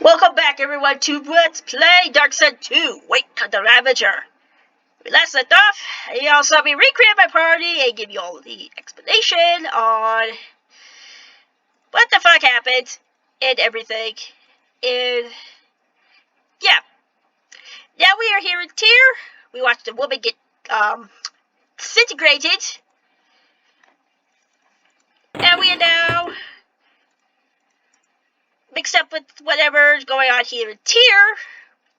Welcome back, everyone, to Let's Play Dark Sun 2, Wait for the Ravager. We last left off, you all saw me recreate my party and give you all the explanation on what the fuck happened and everything. And, yeah. Now we are here in Tyr. We watched a woman get, disintegrated. And we are now mixed up with whatever's going on here in Tyr.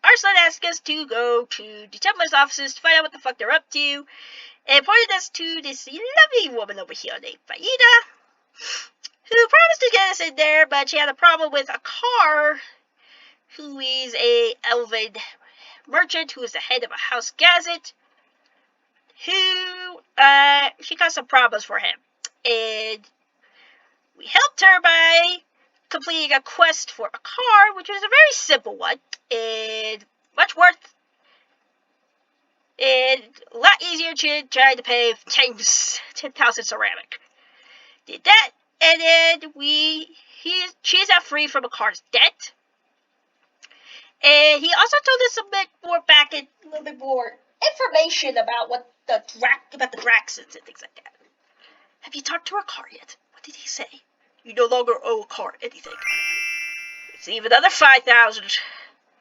Arslan asked us to go to the Templar's offices to find out what the fuck they're up to, and pointed us to this lovely woman over here named Faida, who promised to get us in there, but she had a problem with a car, who is a elven merchant, who is the head of a house gazette, who, she caused some problems for him, and we helped her by completing a quest for a car, which was a very simple one, and much worth, and a lot easier to try to pay 10,000 ceramic. Did that, and then she's now free from a car's debt. And he also told us a little bit more information about the Draxons and things like that. Have you talked to a car yet? What did he say? You no longer owe a car anything. Receive another 5,000.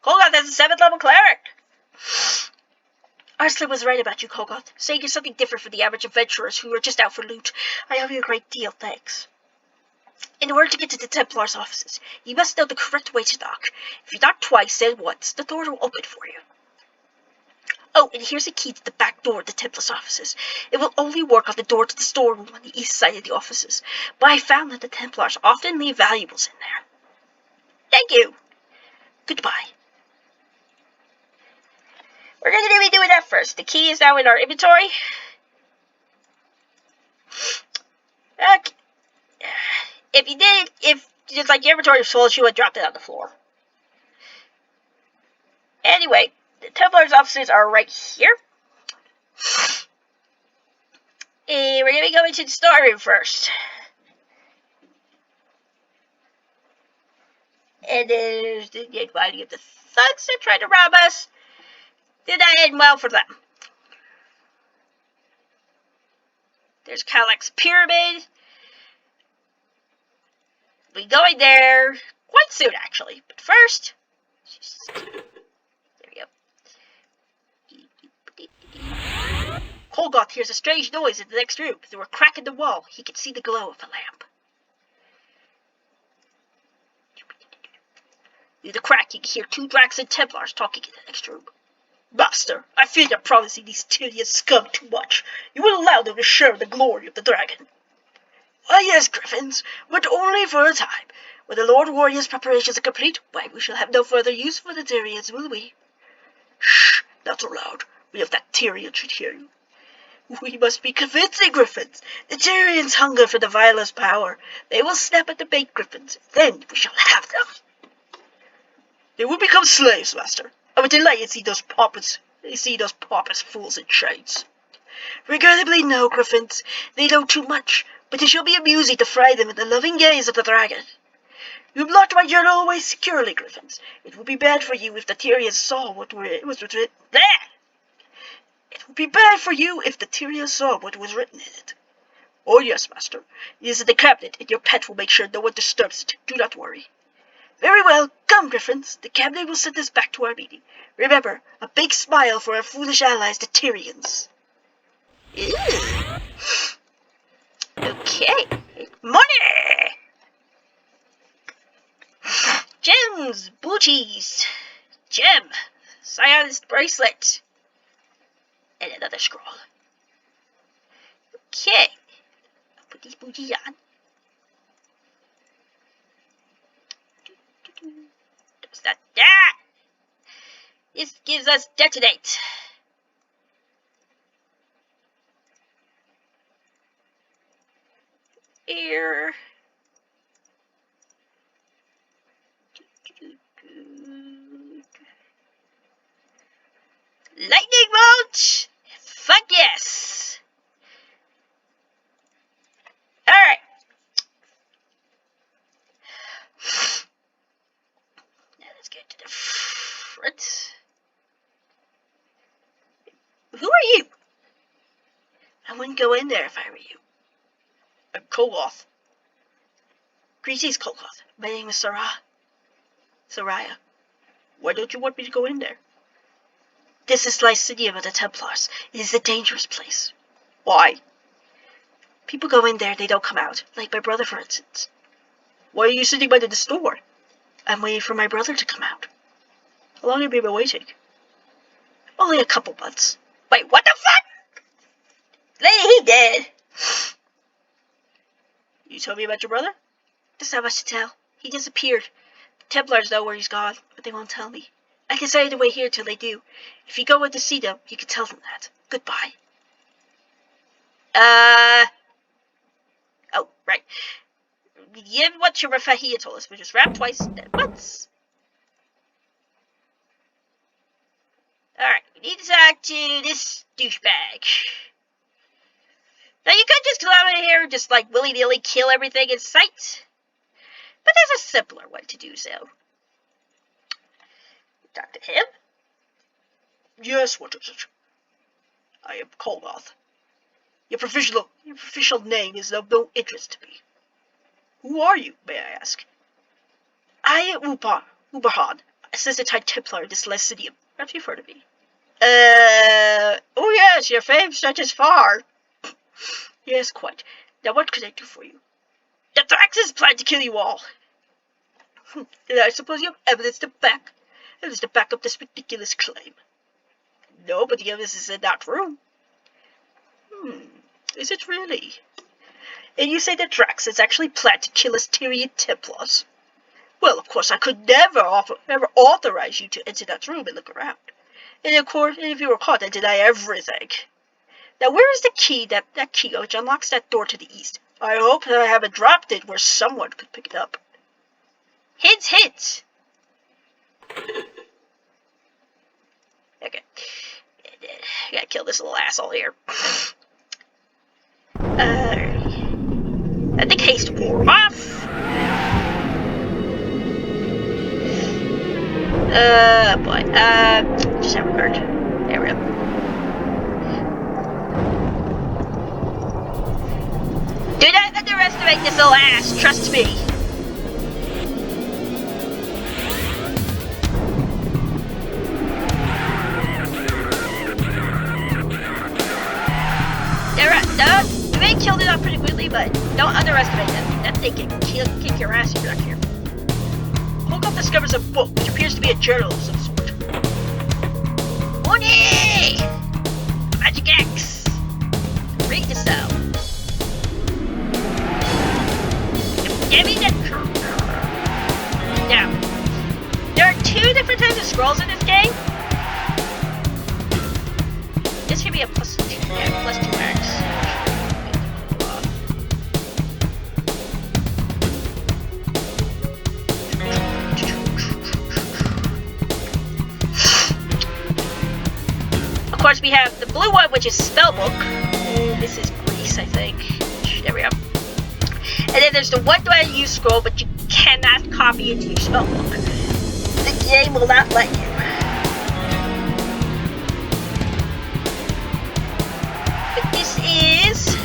Kolgoth is a 7th level cleric. Arslan was right about you, Kolgoth, saying you're something different from the average adventurers who are just out for loot. I owe you a great deal, thanks. In order to get to the Templar's offices, you must know the correct way to knock. If you knock twice and once, the door will open for you. Oh, and here's a key to the back door of the Templar's offices. It will only work on the door to the storeroom on the east side of the offices, but I found that the Templars often leave valuables in there. Thank you. Goodbye. We're going to be doing that first. The key is now in our inventory. Okay. If just like your inventory was full, she would have dropped it on the floor. Anyway, the Templar's offices are right here. And we're going to be going to the storeroom first. And there's the body of the thugs that tried to rob us. Did not end well for them. There's Kalak's pyramid. We're going there quite soon, actually. But first, there we go. Kolgoth hears a strange noise in the next room. Through a crack in the wall, he can see the glow of a lamp. Through the crack, you can hear 2 Draxon Templars talking in the next room. Master, I fear you're promising these Tyrian scum too much. You will allow them to share the glory of the dragon. Why, yes, Griffins, but only for a time. When the Lord Warrior's preparations are complete, why, we shall have no further use for the Tyrians, will we? Shh, not so loud. We have that Tyrian should hear you. We must be convincing, Griffins. The Tyrians hunger for the vilest power. They will snap at the bait, Griffins. Then we shall have them. They will become slaves, Master. I would delight to see those pompous fools in chains. Regrettably, no, Griffins. They know too much, but it shall be amusing to fry them in the loving gaze of the dragon. You have locked my journal away securely, Griffins. It would be bad for you if the Tyrians saw what was written. There! It would be bad for you if the Tyrians saw what was written in it. Oh, yes, Master. It is in the cabinet, and your pet will make sure no one disturbs it. Do not worry. Very well. Come, Griffins. The cabinet will send us back to our meeting. Remember, a big smile for our foolish allies, the Tyrians. Ew. Okay. Money! Gems, booties, gem, Scionist bracelet, and another scroll. Okay. I'll put these booties on. Does that? This gives us detonate. Here. Lightning bolt! Fuck yes! Alright. What? Who are you? I wouldn't go in there if I were you. I'm Koloth. Greetings, Koloth. My name is Soraya. Why don't you want me to go in there? This is Lycidium of the Templars. It is a dangerous place. Why? People go in there, they don't come out. Like my brother, for instance. Why are you sitting by the door? I'm waiting for my brother to come out. How long have you been waiting? Only a couple months. Wait, what the fuck? Lady, he dead. You tell me about your brother? There's not much to tell. He disappeared. The Templars know where he's gone, but they won't tell me. I can stay to wait here till they do. If you go in to see them, you can tell them that. Goodbye. Oh, right. Give what your Rafahia told us. We just rap twice, then once. Alright, we need to talk to this douchebag. Now, you could just come in here and just, like, willy-nilly kill everything in sight. But there's a simpler way to do so. Talk to him. Yes, what is it? I am Koloth. Your official name is of no interest to me. Who are you, may I ask? I am Uberhan, Assistant High Templar in this Lycidium. Have you heard of me? Oh yes, your fame stretches far. Yes, quite. Now what can I do for you? The Thraxes plan to kill you all. And I suppose you have evidence to back up this ridiculous claim. No, but the evidence is in that room. Is it really? And you say that Thraxes actually planned to kill us Tyrian Templars? Well, of course, I could never authorize you to enter that room and look around. And of course, if you were caught, I deny everything. Now, where is the key, that key which unlocks that door to the east? I hope that I haven't dropped it where someone could pick it up. Hint, hint! Okay. I gotta kill this little asshole here. I think haste wore off. Boy. Just have a bird. There we go. Do not underestimate this little ass. Trust me. You may have killed it off pretty quickly, but don't underestimate them. That thing can kick your ass if you're not careful. Holcomb discovers a book which appears to be a journal of some sort. Money! Magic X! Read this out. Give me that. Now, there are 2 different types of scrolls in this game. This should be a plus 2 X. Of course, we have the blue one, which is Spellbook. This is Greece, I think. There we go. And then there's the What Do I Use scroll, but you cannot copy into your Spellbook. The game will not let you. But this is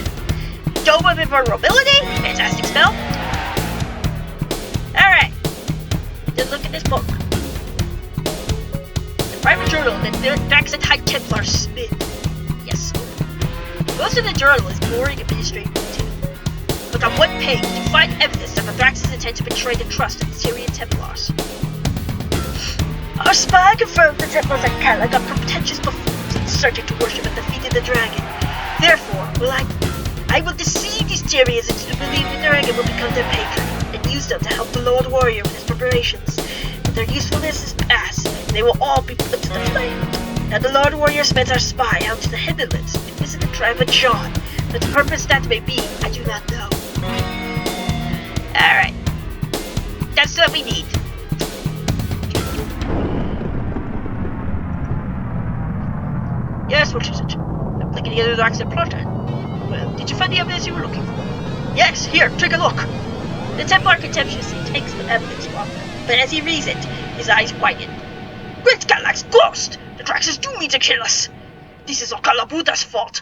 Dome of Invulnerability. Fantastic spell. Alright. Then look at this book. Private journal that the Thraxes High Templar Smith. Yes. Most of the journal is boring administrative routine. But on one page, you find evidence that the Thraxes intend to betray the trust of the Tyrian Templars. Our spy confirmed the Templars are kind of pretentious buffoons inserted to worship at the feet of the dragon. Therefore, I will deceive these Tyrians into believing the dragon will become their patron, and use them to help the Lord Warrior with his preparations. But their usefulness is past, and they will all be put to the flame. Now the Lord Warrior sends our spy out to the Hinterlands to visit the tribe of John, but the purpose that may be, I do not know. Alright. That's what we need. Yes, what is it? I'm looking at the other Thraxes plotter. Well, did you find the evidence you were looking for? Yes, here, take a look. The Templar contemptuously takes the evidence from them, but as he reads it, His eyes widen. Great Galax Ghost! The Draxes do mean to kill us! This is all Kalabuta's fault!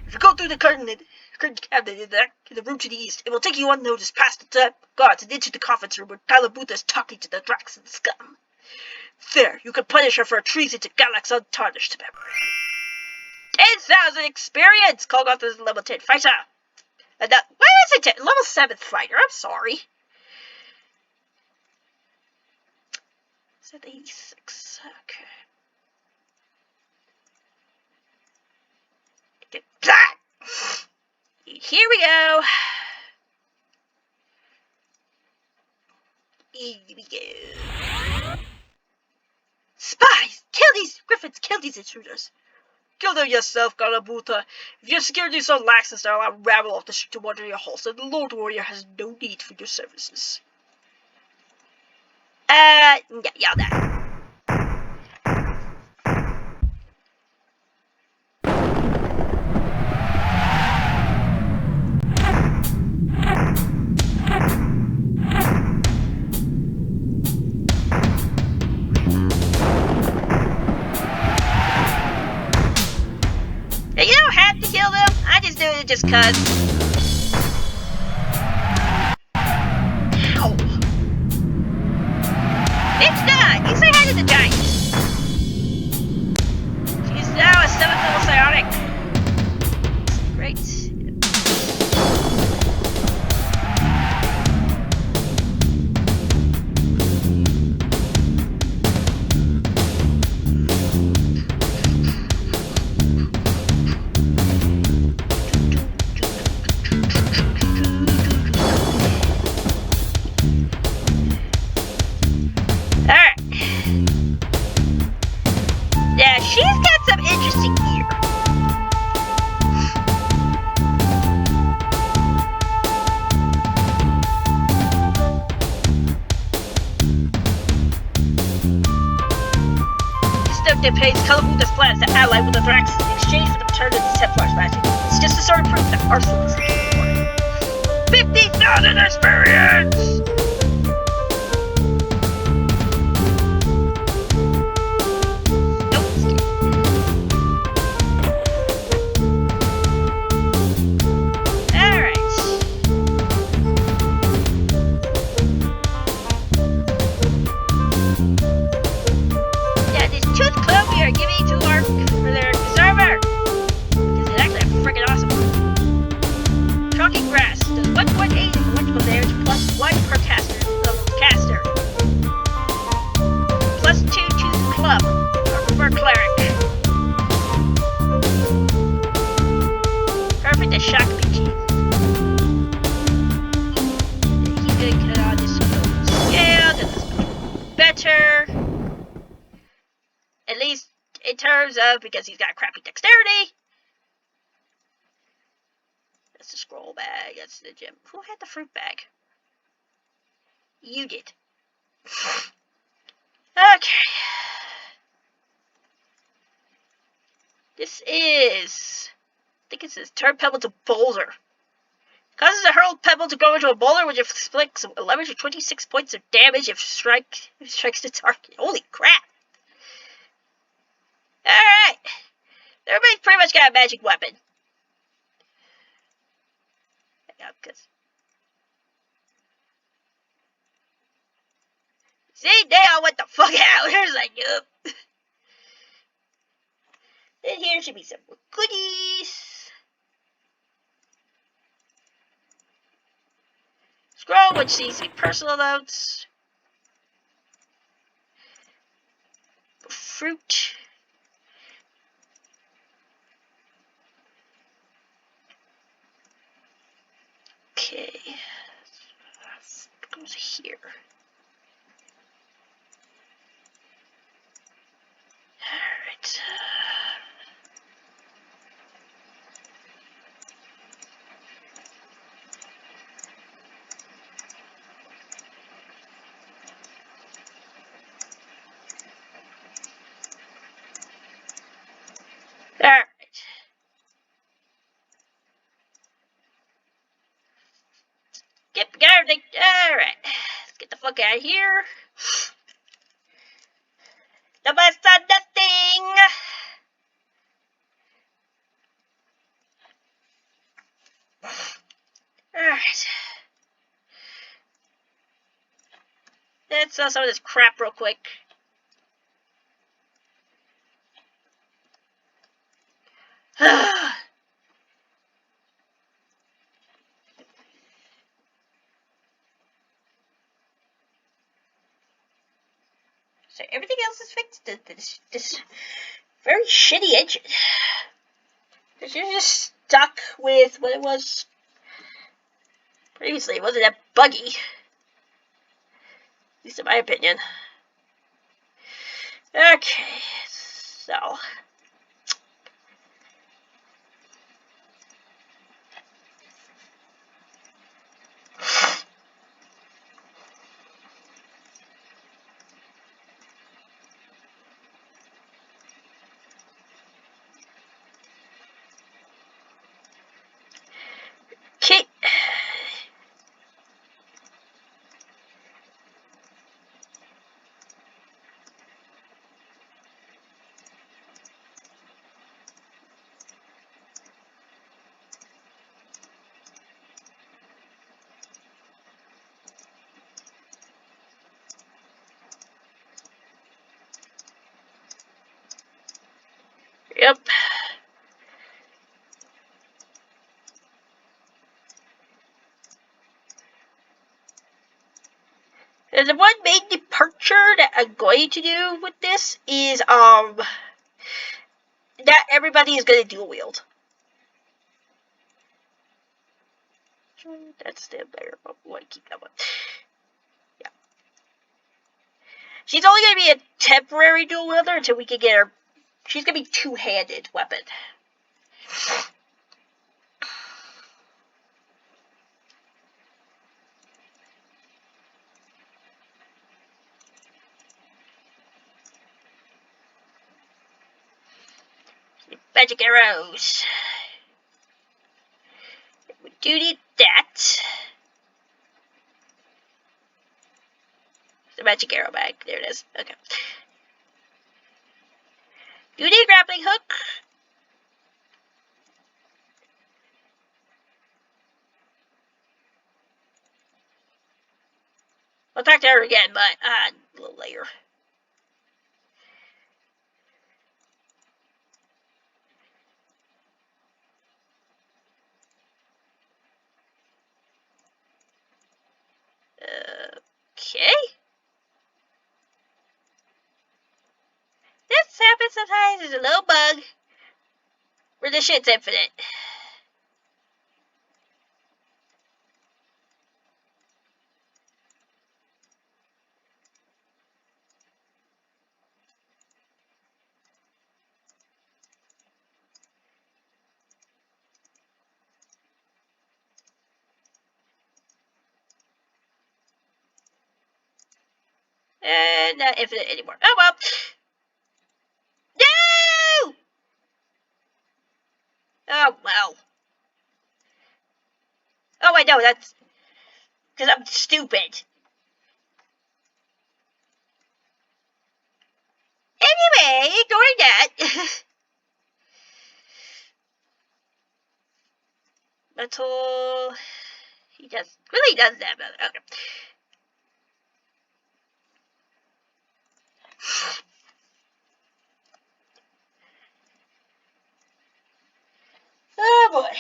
If you go through the curtain cabinet in the room to the east, it will take you unnoticed past the guards and into the conference room where Kalabuta is talking to the Drax and scum. There, you can punish her for treason to Galax untarnished memory. 10,000 experience! Called off as level 10 fighter. And that, why is it level 7 fighter? I'm sorry. Is that 86? Okay. Here we go. Here we go. Spies! Kill these Griffins! Kill these intruders! Kill them yourself, Galabuta. If your security is so lax as to allow rabble off the street to wander your halls, then the Lord Warrior has no need for your services. Yeah, that. You don't have to kill them. I just do it just cuz. Ow. It's done. You say hi to the giant. She's now a 7th level psionic. Great. She's got some interesting gear. Step dictates Kalabuta's plans to ally with the Drax in exchange for the return of the Templar's magic. It's just a sort of proof that Arslan is looking for. 50,000 experience! At least in terms of, because he's got crappy dexterity. That's the scroll bag. That's the gem. Who had the fruit bag? You did. Okay. This is, I think it says turn pebble to boulder. Causes a hurled pebble to go into a boulder which inflicts 11 to 26 points of damage if strikes the target. Holy crap. Alright. Everybody's pretty much got a magic weapon. Yeah, because see, they all went the fuck out. There's like, nope. Then here should be some more goodies. Scroll, which sees the personal notes. Fruit. Okay. What goes here? Alright. Alright. Get everything. Alright. Let's get the fuck out of here. The best of nothing. Alright. Let's sell some of this crap real quick. So everything else is fixed. This very shitty engine. You're just stuck with what it was previously. It wasn't that buggy. At least in my opinion. Okay, so. Okay. Yep. And the one main departure that I'm going to do with this is that everybody is going to dual wield. That's the better, but we want to keep that one. Yeah. She's only going to be a temporary dual wielder until we can get her. She's going to be two-handed weapon. Magic arrows. We do need that. The magic arrow bag. There it is. Okay. Do need a grappling hook. I'll talk to her again, but a little later. Okay. This happens sometimes. There's a little bug where the shit's infinite. And not infinite anymore. Oh well. No! Oh well. Oh, I know, that's because I'm stupid. Anyway, ignoring that. Metal. He really does that. Okay. Oh boy.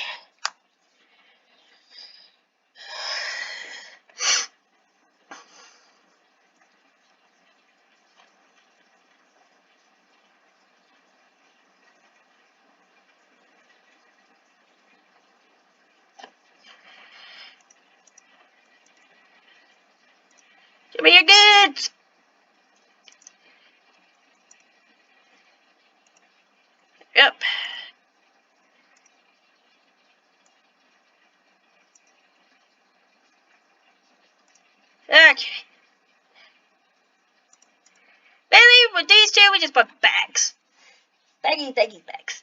Give me your goods. Yep. Okay. Maybe with these two, we just put bags. Baggy bags.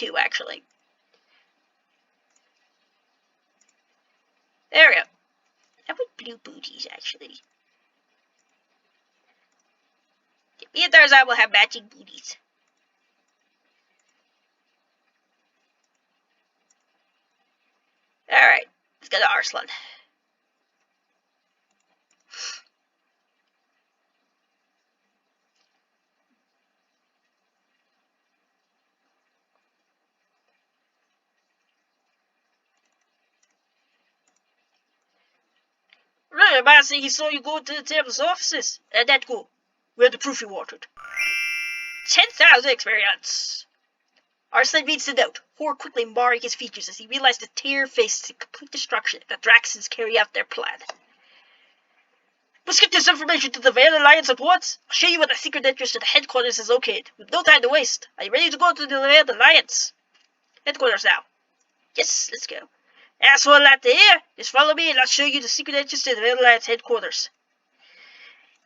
2, actually. There we go. How about blue booties, actually? Me and Tarzan will have matching booties. Alright, let's go to Arslan. Right, I might say he saw you go to the Templar's offices. That go. We had the proof you wanted. 10,000 experience. Arslan reads the note, horror quickly marring his features as he realized the tear faces in complete destruction if the Draxons carry out their plan. Let's get this information to the Veil Alliance at once. I'll show you where the secret entrance to the headquarters is located. With no time to waste. Are you ready to go to the Veil Alliance? Headquarters now. Yes, let's go. Asshole out there, just follow me and I'll show you the secret entrance to the Veil Alliance headquarters.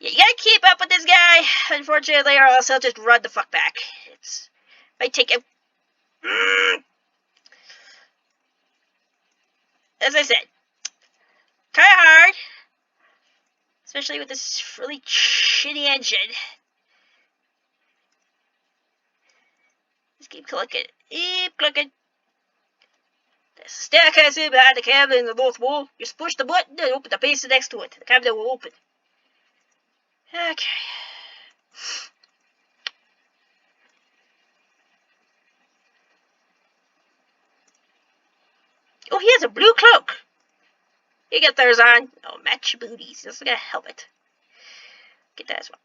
Yeah, you gotta keep up with this guy, unfortunately, or else he'll just run the fuck back. It's might take him. As I said, kinda hard. Especially with this really shitty engine. Just keep clicking. Keep clicking. There's a staircase in behind the cabinet in the north wall. Just push the button and open the basin next to it. The cabinet will open. Okay. Oh, he has a blue cloak. You get theirs on. Oh, match your booties. Just like a helmet. Get that as well.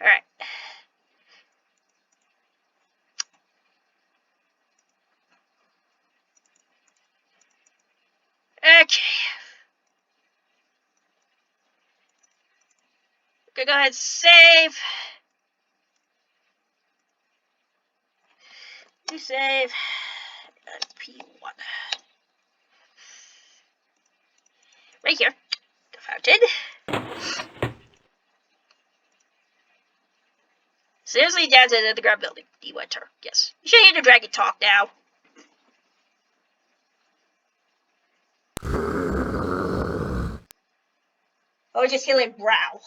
Alright. Okay. We're gonna go ahead and save. You save. P1. Right here. The fountain. Seriously, down to the underground building. The winter. Yes. You should hear the dragon talk now. Oh, just hearing growl.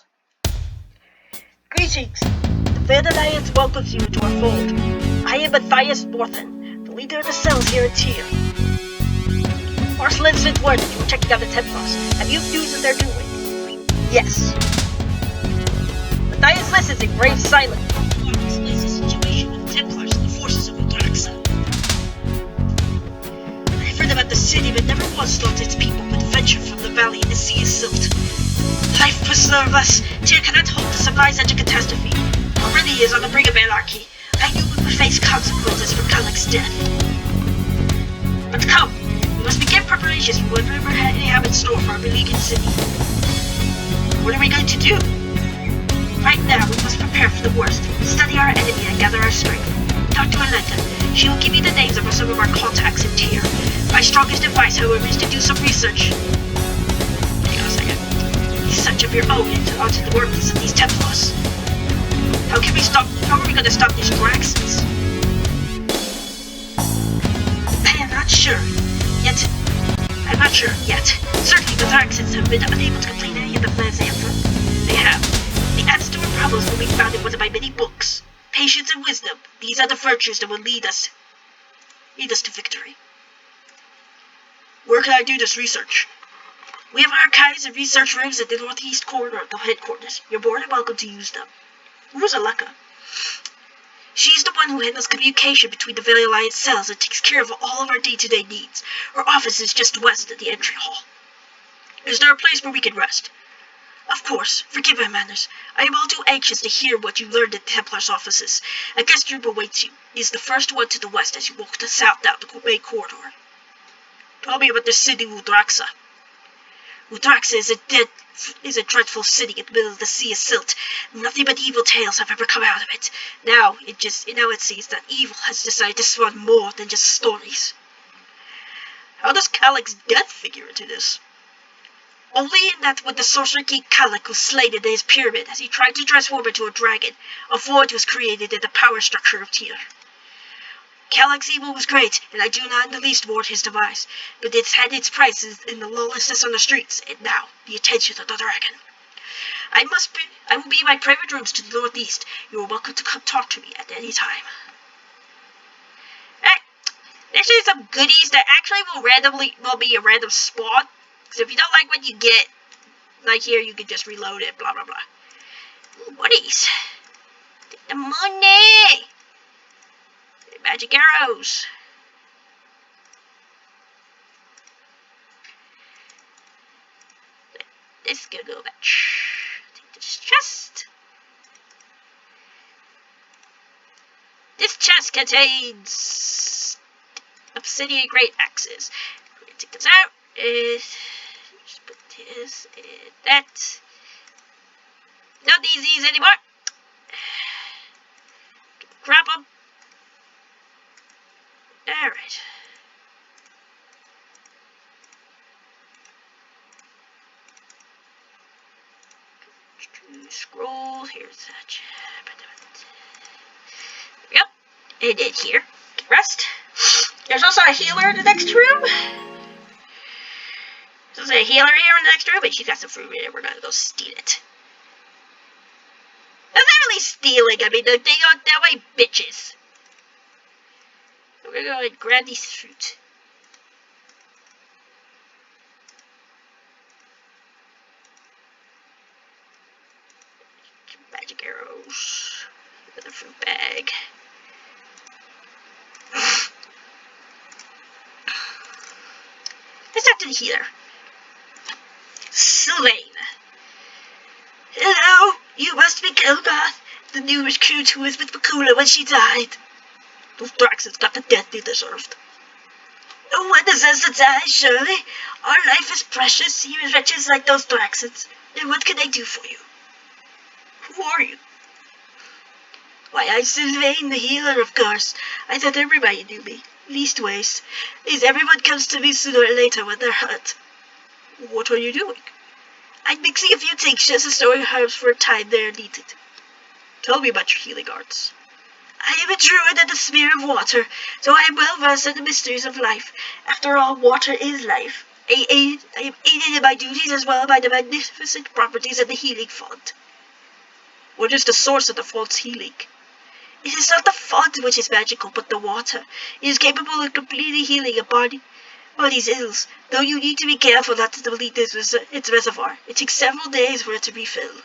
Greetings. The Veil Alliance welcomes you to our fold. I am Matthias Northen, the leader of the cells here in Tyr. Arslan sent word that you were checking out the Templars. Have you news what they're doing? Yes. Matthias listens in grave silence. Word explains the situation with the Templars and the forces of Udraxa. I've heard about the city, but never once thought its people would venture from the valley and the sea is silt. Life preserve us. Tyr cannot hope to survive such a catastrophe. Already is on the brink of anarchy. I knew we would face consequences for Kalik's death. But come, we must begin preparations for whatever they have in store for our beleaguered city. What are we going to do? Right now, we must prepare for the worst, study our enemy and gather our strength. Talk to Alenta. She will give you the names of some of our contacts in Tyr. My strongest advice, however, is to do some research. Hang on a second. Research of your own onto the workings of these Templars. How are we going to stop these Draxons? I'm not sure yet. Certainly the Draxons have been unable to complete any of the plans they have. The answer to our problems will be found in one of my many books. Patience and wisdom. These are the virtues that will lead us to victory. Where can I do this research? We have archives and research rooms at the northeast corner of the headquarters. You're more than welcome to use them. Who's Aleka? She's the one who handles communication between the Veil Alliance cells and takes care of all of our day-to-day needs. Her office is just west of the entry hall. Is there a place where we can rest? Of course. Forgive my manners. I am all too anxious to hear what you learned at the Templar's offices. A guest room awaits you. It is the first one to the west as you walk to the south down the main corridor. Tell me about the city of Udraxa. Udraxa is a dreadful city in the middle of the Sea of Silt. Nothing but evil tales have ever come out of it. Now it seems that evil has decided to spawn more than just stories. How does Kalik's death figure into this? Only in that when the sorcerer king Kalik was slain in his pyramid as he tried to transform into a dragon, a void was created in the power structure of Tyr. Kellogg's evil was great, and I do not in the least warrant his demise, but it's had its prices in the lawlessness on the streets, and now the attention of the dragon. I will be in my private rooms to the northeast. You are welcome to come talk to me at any time. There's some goodies that actually will be a random spawn. So if you don't like what you get, like here, you can just reload it, blah, blah, blah. Ooh, goodies. Take the money. Magic arrows. This is gonna go back. Take this chest. This chest contains obsidian great axes. We're gonna take this out. Just put this and that. Don't need these anymore. Grab them. Alright. Scroll. Here's that. Yep. And then here. Rest. There's also a healer in the next room. There's a healer here in the next room, but she's got some fruit in it. We're gonna go steal it. That's not really stealing. I mean, they're way bitches. We're gonna go and grab these fruit. Magic arrows. Another fruit bag. Let's talk to the healer. Sylvain. Hello, you must be Kelgoth, the new recruit who was with Bakula when she died. Those Draxons got the death they deserved. No one deserves to die, surely. Our life is precious, even wretches like those Draxons. And what can I do for you? Who are you? Why, I'm Sylvain, the healer, of course. I thought everybody knew me. Leastways, as everyone comes to me sooner or later when they're hurt. What are you doing? I'm mixing a few tinctures and storing herbs for a time they're needed. Tell me about your healing arts. I am a druid and a spear of water, so I am well versed in the mysteries of life. After all, water is life. I am aided in my duties as well by the magnificent properties of the healing font. What is the source of the font's healing? It is not the font which is magical, but the water. It is capable of completely healing a body's ills, though you need to be careful not to deplete its reservoir. It takes several days for it to refill.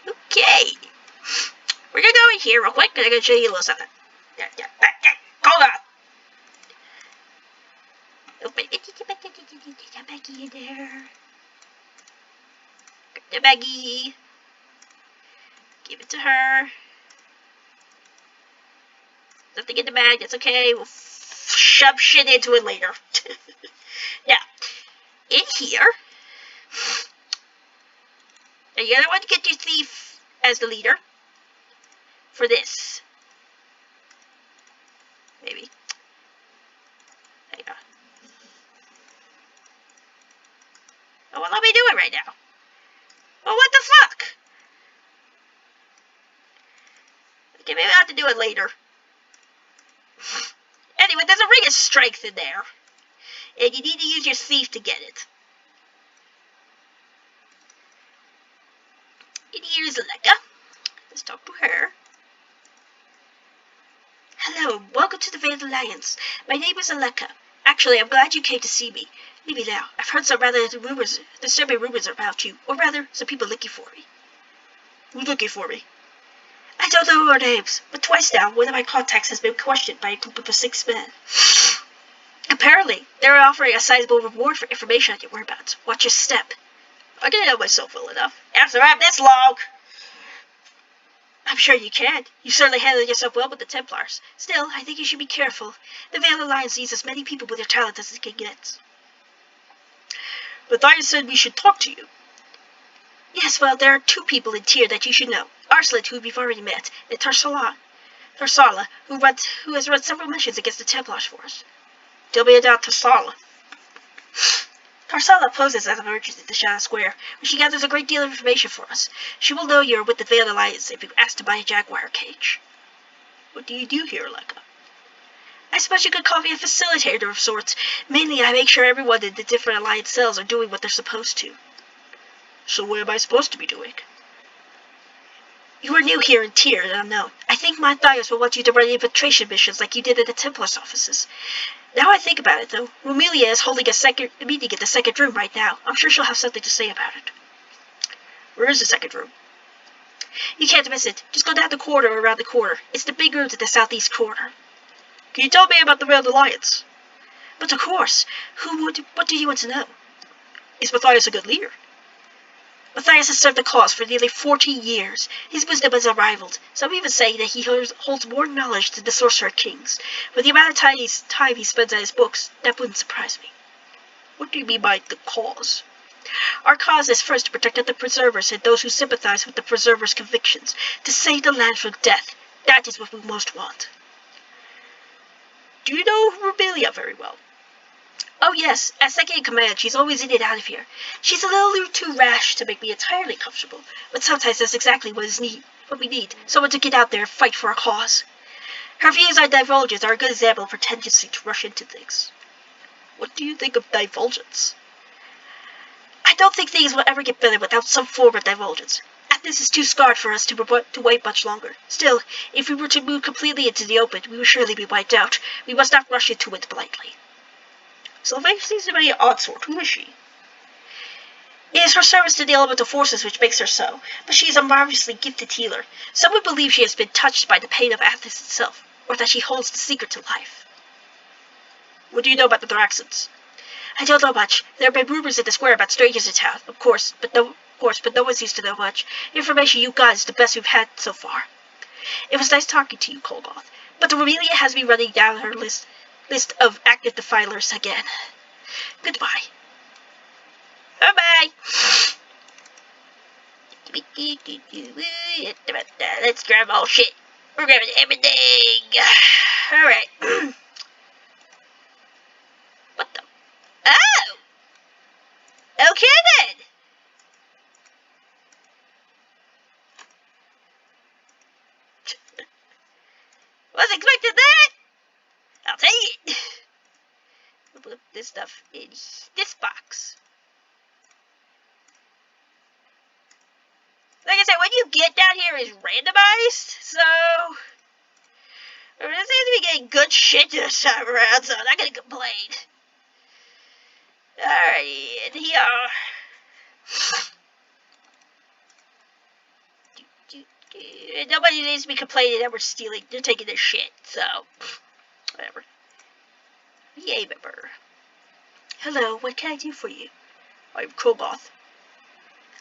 Okay. We're gonna go in here real quick, and I'm gonna show you a little something. Hold on. Open it. Get that baggie in there. Get the baggie. Give it to her. Nothing in the bag, that's okay. We'll shove shit into it later. Now, in here, now you're gonna want to get your thief as the leader for this. Maybe. Hang on. Oh, well, let me do it right now. Well, what the fuck? Okay, maybe I'll have to do it later. Anyway, there's a ring of strength in there. And you need to use your thief to get it. And here's Aleka. Let's talk to her. Hello, welcome to the Veiled Alliance. My name is Aleka. Actually, I'm glad you came to see me. Leave me now. I've heard some rather disturbing rumors about you. Or rather, some people looking for me. Who's looking for me? I don't know our names, but twice now, one of my contacts has been questioned by a group of 6 men. Apparently, they're offering a sizable reward for information on your whereabouts. Watch your step. I can know myself well enough. After I'm this long. I'm sure you can. You certainly handled yourself well with the Templars. Still, I think you should be careful. The Veiled Alliance needs as many people with their talent as it can get. But I said we should talk to you. Yes, well, there are 2 people in Tyr that you should know. Arslan, who we've already met, and Tarsala, who has run several missions against the Templars for us. Tell me about Tarsala. Tarsala poses as a merchant in the Shadow Square, where she gathers a great deal of information for us. She will know you're with the Veiled Alliance if you ask to buy a jaguar cage. What do you do here, Lekka? I suppose you could call me a facilitator of sorts. Mainly, I make sure everyone in the different Alliance cells are doing what they're supposed to. So what am I supposed to be doing? You are new here in Tyr and unknown. I think Matthias will want you to run infiltration missions like you did at the Templar's offices. Now I think about it, though, Romelia is holding a meeting in the second room right now. I'm sure she'll have something to say about it. Where is the second room? You can't miss it. Just go down the corridor around the corner. It's the big room to the southeast corner. Can you tell me about the Veiled Alliance? But of course. What do you want to know? Is Matthias a good leader? Matthias has served the cause for nearly 40 years. His wisdom is unrivaled. Some even say that he holds more knowledge than the Sorcerer Kings. With the amount of time he spends on his books, that wouldn't surprise me. What do you mean by the cause? Our cause is first to protect the Preservers and those who sympathize with the Preservers' convictions, to save the land from death. That is what we most want. Do you know Rubelia very well? Oh yes, as second in command, she's always in and out of here. She's a little too rash to make me entirely comfortable, but sometimes that's exactly what we need, someone to get out there and fight for our cause. Her views on divulgence are a good example of her tendency to rush into things. What do you think of divulgence? I don't think things will ever get better without some form of divulgence. Athens is too scarred for us to wait much longer. Still, if we were to move completely into the open, we would surely be wiped out. We must not rush into it blindly. Sylvain seems to be an odd sort. Who is she? It is her service to the elemental forces which makes her so, but she is a marvelously gifted healer. Some would believe she has been touched by the pain of Athens itself, or that she holds the secret to life. What do you know about the Thraxans? I don't know much. There have been rumors in the square about strangers in town, of course, but no one seems to know much. Information you got is the best we've had so far. It was nice talking to you, Kolgoth, but the Romelia has me running down her list of active defilers again. Goodbye. Bye-bye. Let's grab all shit. We're grabbing everything. Alright. What the? Oh! Okay then. Wasn't expecting that. I'll take it. We'll put this stuff in this box. Like I said, when you get down here is randomized, so it seems to be getting good shit this time around, so I'm not gonna complain. Alrighty, and here. Nobody needs to be complaining that we're stealing. They're taking their shit, so whatever. Yay, member. Hello, what can I do for you? I'm Kolgoth.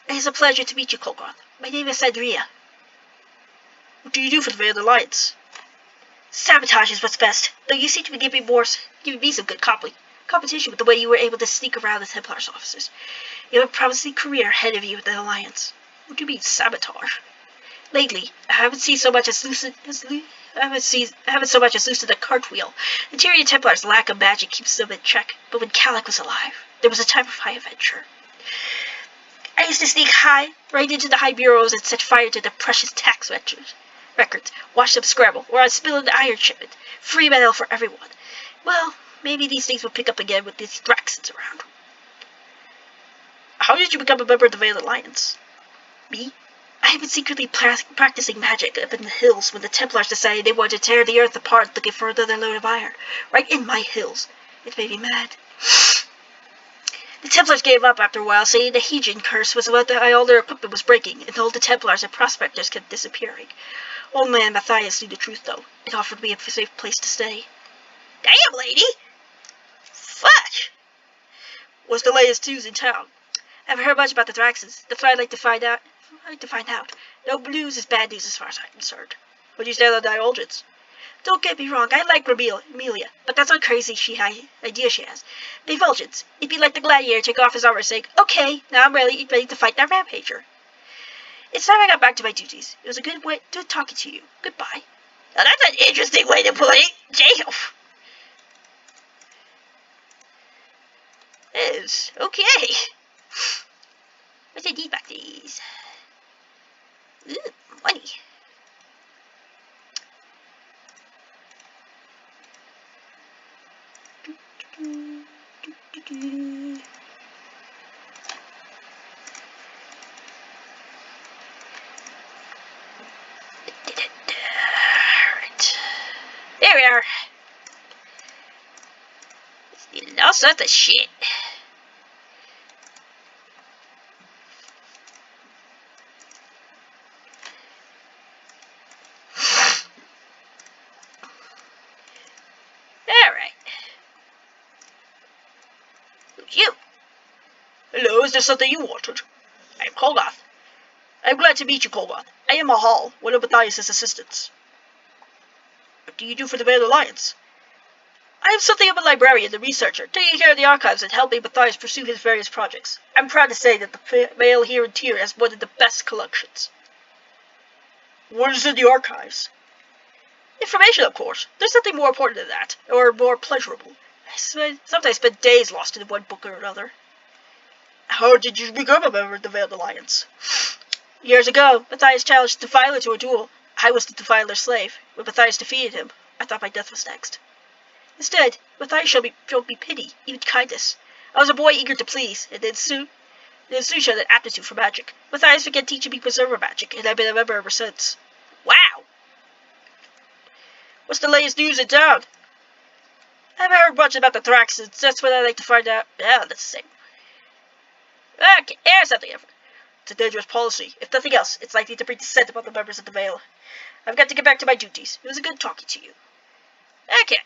It is a pleasure to meet you, Kolgoth. My name is Andrea. What do you do for the Veiled Alliance? Sabotage is what's best, though you seem to be giving me some good competition with the way you were able to sneak around the Templar's offices. You have a promising career ahead of you with the Alliance. What do you mean, sabotage? Lately, I haven't so much as loosened a cartwheel. The Tyrian Templar's lack of magic keeps them in check, but when Calic was alive, there was a time of high adventure. I used to sneak right into the high bureaus and set fire to the precious tax records, watch them scramble, or I'd spill an iron shipment. Free metal for everyone. Well, maybe these things will pick up again with these Thraxans around. How did you become a member of the Veiled Alliance? Me? I had been secretly practicing magic up in the hills when the Templars decided they wanted to tear the earth apart looking for another load of iron. Right in my hills. It made me mad. The Templars gave up after a while, saying the Hegian curse was what all their equipment was breaking, and all the Templars and prospectors kept disappearing. Old man Matthias knew the truth, though. It offered me a safe place to stay. Damn, lady! Fuck! What's the latest news in town? I haven't heard much about the Thraxans. That's what I'd like to find out. No news is bad news as far as I'm concerned. What do you stand on divulgence? Don't get me wrong, I like Amelia, but that's one crazy idea she has. Divulgence. It'd be like the gladiator take off his armor saying, okay, now I'm ready to fight that rampager. It's time I got back to my duties. It was a good talking to you. Goodbye. Now that's an interesting way to put it. Damn. Yes, okay. What's the debuff these? Ooh, money. Alright. There we are. All sorts of shit. Alright. Who's you? Hello, is there something you wanted? I am Kolgoth. I am glad to meet you, Kolgoth. I am Mahal, one of Matthias' assistants. What do you do for the Veiled Alliance? I am something of a librarian and researcher, taking care of the archives and helping Matthias pursue his various projects. I'm proud to say that the Veil here in Tyr has one of the best collections. What is in the archives? Information, of course. There's nothing more important than that, or more pleasurable. I sometimes spend days lost in one book or another. How did you become a member of the Veiled Alliance? Years ago, Matthias challenged the Defiler to a duel. I was the Defiler's slave. When Matthias defeated him, I thought my death was next. Instead, Matthias showed me pity, even kindness. I was a boy eager to please, and then soon showed an aptitude for magic. Matthias began teaching me Preserver magic, and I've been a member ever since. Wow! What's the latest news in town? I haven't heard much about the Thraxons. That's what I like to find out. Yeah, that's the same. Okay, here's something different. It's a dangerous policy. If nothing else, it's likely to bring dissent among the members of the Veil. I've got to get back to my duties. It was a good talking to you. Okay.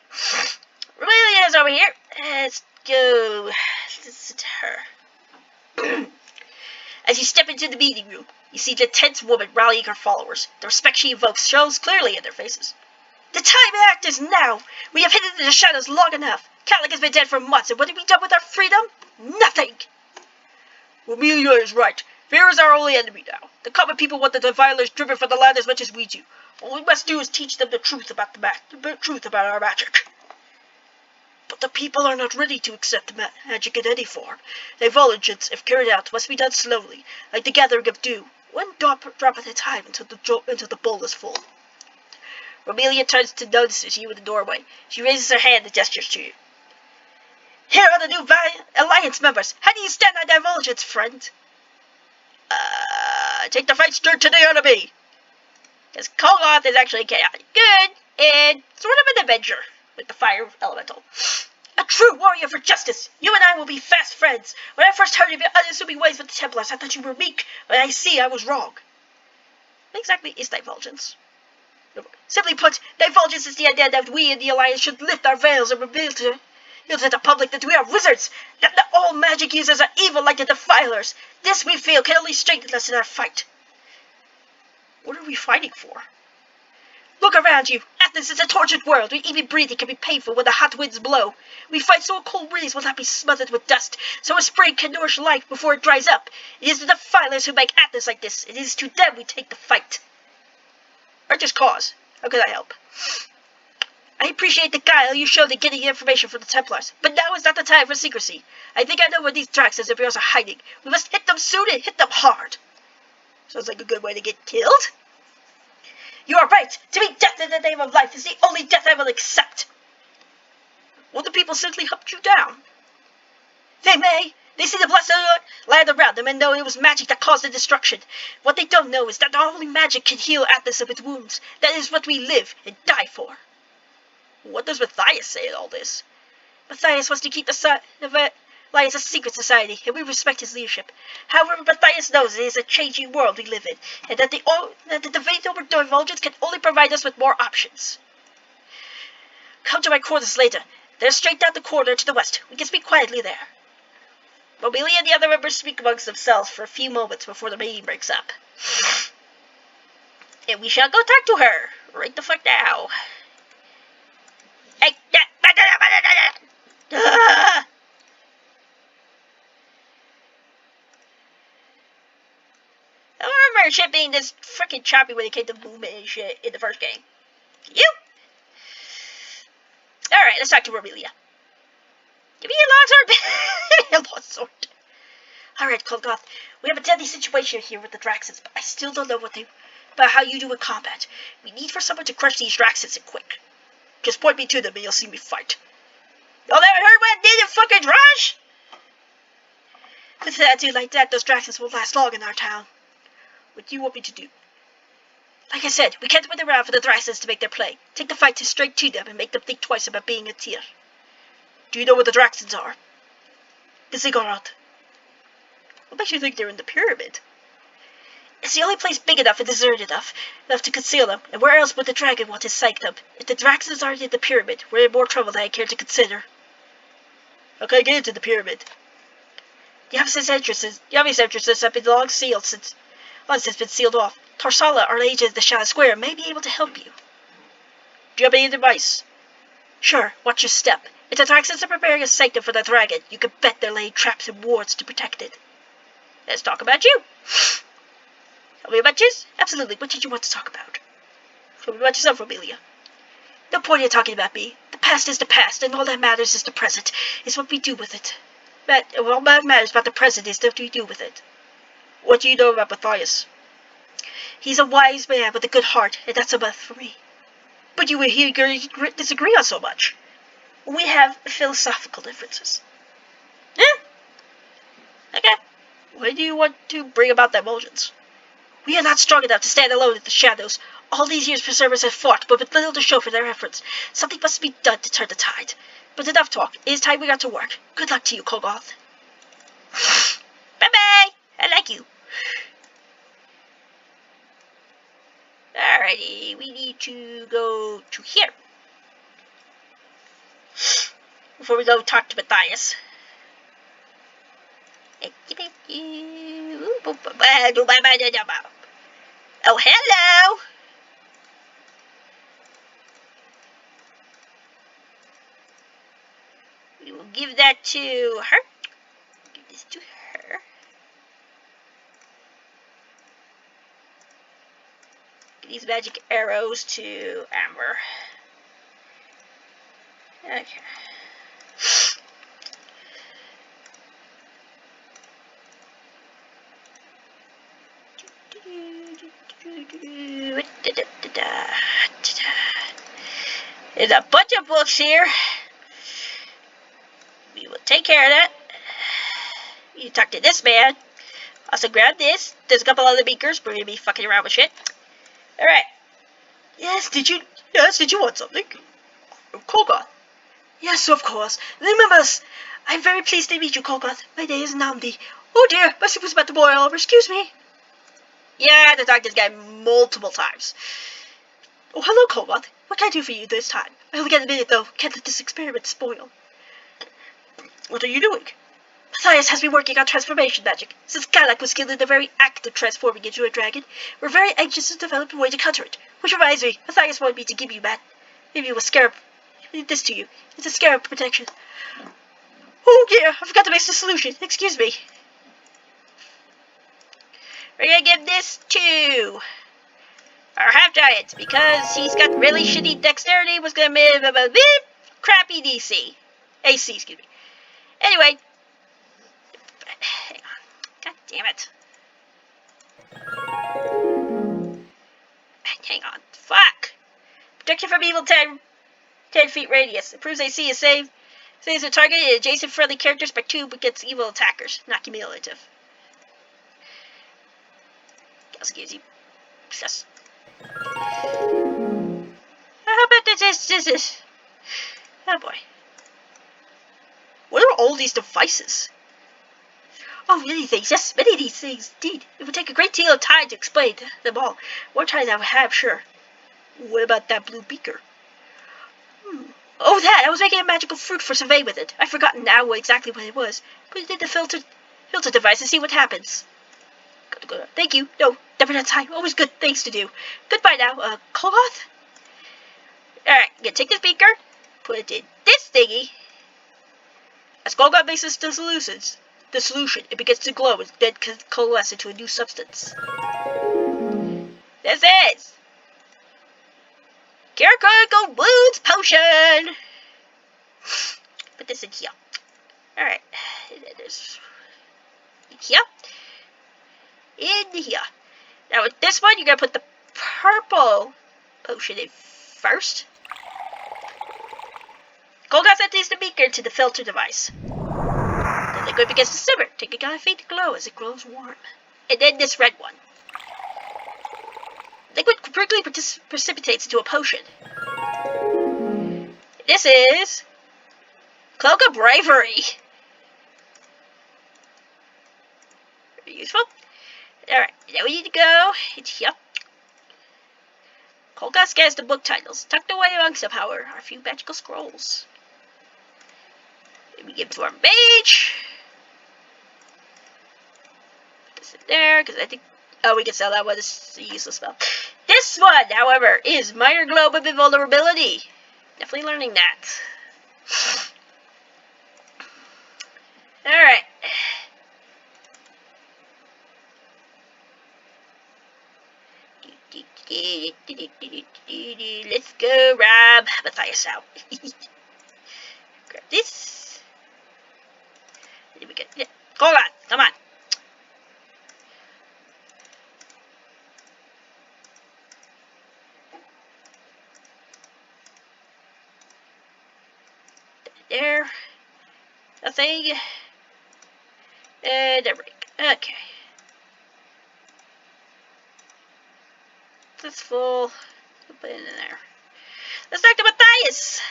Remelia is over here. Let's go listen to her. As you step into the meeting room, you see the tense woman rallying her followers. The respect she evokes shows clearly in their faces. The time to act is now. We have hidden in the shadows long enough. Calic has been dead for months, and what have we done with our freedom? Nothing. Remelia is right. Fear is our only enemy now. The common people want the Defilers driven from the land as much as we do. All we must do is teach them the truth about our magic. But the people are not ready to accept magic in any form. The Divulgence, if carried out, must be done slowly, like the gathering of dew, one drop at a time until the bowl is full. Remelia turns to notice you in the doorway. She raises her hand and gestures to you. Here are the new Alliance members. How do you stand on Divulgence, friend? Take the fight stern to the enemy. Because Kolgoth is actually chaotic good and sort of an adventure with the fire elemental. A true warrior for justice. You and I will be fast friends. When I first heard of your unassuming ways with the Templars, I thought you were weak. But I see I was wrong. What exactly is Divulgence? Simply put, Divulgence is the idea that we in the Alliance should lift our veils and reveal to the public that we are wizards, that all magic users are evil like the Defilers. This, we feel, can only strengthen us in our fight. What are we fighting for? Look around you. Athens is a tortured world where even breathing can be painful when the hot winds blow. We fight so a cold breeze will not be smothered with dust, so a spring can nourish life before it dries up. It is the Defilers who make Athens like this. It is to them we take the fight. Or just cause. How can I help? I appreciate the guile you showed in getting information from the Templars, but now is not the time for secrecy. I think I know where these Thraxons and Bears are hiding. We must hit them soon and hit them hard. Sounds like a good way to get killed. You are right. To me, death in the name of life is the only death I will accept. Will the people simply hunt you down? They may. They see the blessed land around them and know it was magic that caused the destruction. What they don't know is that only magic can heal Athens of its wounds. That is what we live and die for. What does Matthias say in all this? Matthias wants to keep the Alliance a secret society, and we respect his leadership. However, Matthias knows it is a changing world we live in, and that the debate over Divulgence can only provide us with more options. Come to my quarters later. They're straight down the corridor to the west. We can speak quietly there. Mobilia and the other members speak amongst themselves for a few moments before the meeting breaks up. And we shall go talk to her. Right the fuck now. Hey, I remember shit being this freaking choppy when it came to movement and shit in the first game. You? Alright, let's talk to Remelia. Give me a long sword. Alright, Kolgoth. We have a deadly situation here with the Thraxons, but I still don't know about how you do in combat. We need for someone to crush these Thraxons and quick. Just point me to them and you'll see me fight. Y'all never heard what native fucking rush? With an attitude like that, those dragons won't last long in our town. What do you want me to do? Like I said, we can't wait around for the dragons to make their play. Take the fight straight to them and make them think twice about being a tier. Do you know where the dragons are? The ziggurat. What makes you think they're in the pyramid? It's the only place big enough and deserted enough to conceal them, and where else would the dragon want his sight up? If the dragons aren't in the pyramid, we're in more trouble than I care to consider. How can I get into the pyramid? The obvious entrances have been long sealed since once it's been sealed off. Tarsala, our agent at the Shadow Square, may be able to help you. Do you have any advice? Sure, watch your step. If the dragons are preparing a sanctum for the dragon, you can bet they're laying traps and wards to protect it. Let's talk about you. Tell me about you? Absolutely. What did you want to talk about? Tell me about yourself, Amelia. No point in talking about me. The past is the past, and all that matters is the present. It's what we do with it. All that matters about the present is what we do with it. What do you know about Matthias? He's a wise man with a good heart, and that's enough for me. But you and he disagree on so much. We have philosophical differences. Yeah? Okay. Why do you want to bring about divulgence? We are not strong enough to stand alone in the shadows. All these years preservers have fought, but with little to show for their efforts. Something must be done to turn the tide. But enough talk. It is time we got to work. Good luck to you, Kolgoth. Bye-bye. I like you. Alrighty, we need to go to here. Before we go talk to Matthias. Oh, hello! We will give that to her. Give this to her. Give these magic arrows to Amber. Okay. There's a bunch of books here. We will take care of that. You talk to this man. Also grab this. There's a couple other beakers. We're gonna be fucking around with shit. Alright. Yes, did you want something? Kolgoth. Yes, of course. Remember us. I'm very pleased to meet you, Kolgoth. My name is Namdi. Oh dear, my soup was about to boil over. Excuse me. Yeah, I had to talk to this guy multiple times. Oh, hello, Kolgoth. What can I do for you this time? I only get a minute, though. Can't let this experiment spoil. What are you doing? Matthias has been working on transformation magic. Since Galak was skilled in the very act of transforming into a dragon, we're very anxious to develop a way to counter it. Which reminds me, Matthias wanted me to give you a scarab. This to you. It's a scarab protection. Oh dear, I forgot to make the solution. Excuse me. We're gonna give this to our half-giant, because he's got really shitty dexterity, was gonna make a bit crappy DC. AC, excuse me. Anyway. Hang on. God damn it. Hang on. Fuck. Protection from evil 10 feet radius. Improves AC is saved. Saves the target and adjacent friendly characters by 2 against evil attackers. Not cumulative. Also gives you success. How about this? Oh boy. What are all these devices? Oh, many things. Yes, many of these things, indeed. It would take a great deal of time to explain them all. More time than I would have, sure. What about that blue beaker? Oh, that! I was making a magical fruit for survey with it. I've forgotten now exactly what it was. Put it in the filter device and see what happens. Good. Thank you. No, never enough time. Always good things to do. Goodbye now, Kolgoth? Alright, I'm gonna take this beaker, put it in this thingy. As Kolgoth makes the solution, it begins to glow and then coalesce into a new substance. This is Cure Wounds Potion! Put this in here. Alright. There's in here. In here. Now with this one, you're going to put the purple potion in first. Kolgoth empties the beaker into the filter device. Then Liquid begins to simmer, taking on a faint glow as it grows warm. And then this red one. Liquid quickly precipitates into a potion. This is Cloak of Bravery. Very useful. Alright, now we need to go. It's here. Kolka scans the book titles. Tucked away amongst them, however, are a few magical scrolls. Let me give it to our mage. Put this in there, because I think... Oh, we can sell that one. This is a useless spell. This one, however, is Minor Globe of Invulnerability. Definitely learning that. Alright. Let's go, Rob. Matthias out. Grab this. Then we get... Yeah. Hold on. Come on. There. Nothing. And there we go. Okay. That's full. Put it in there. Let's talk to Matthias.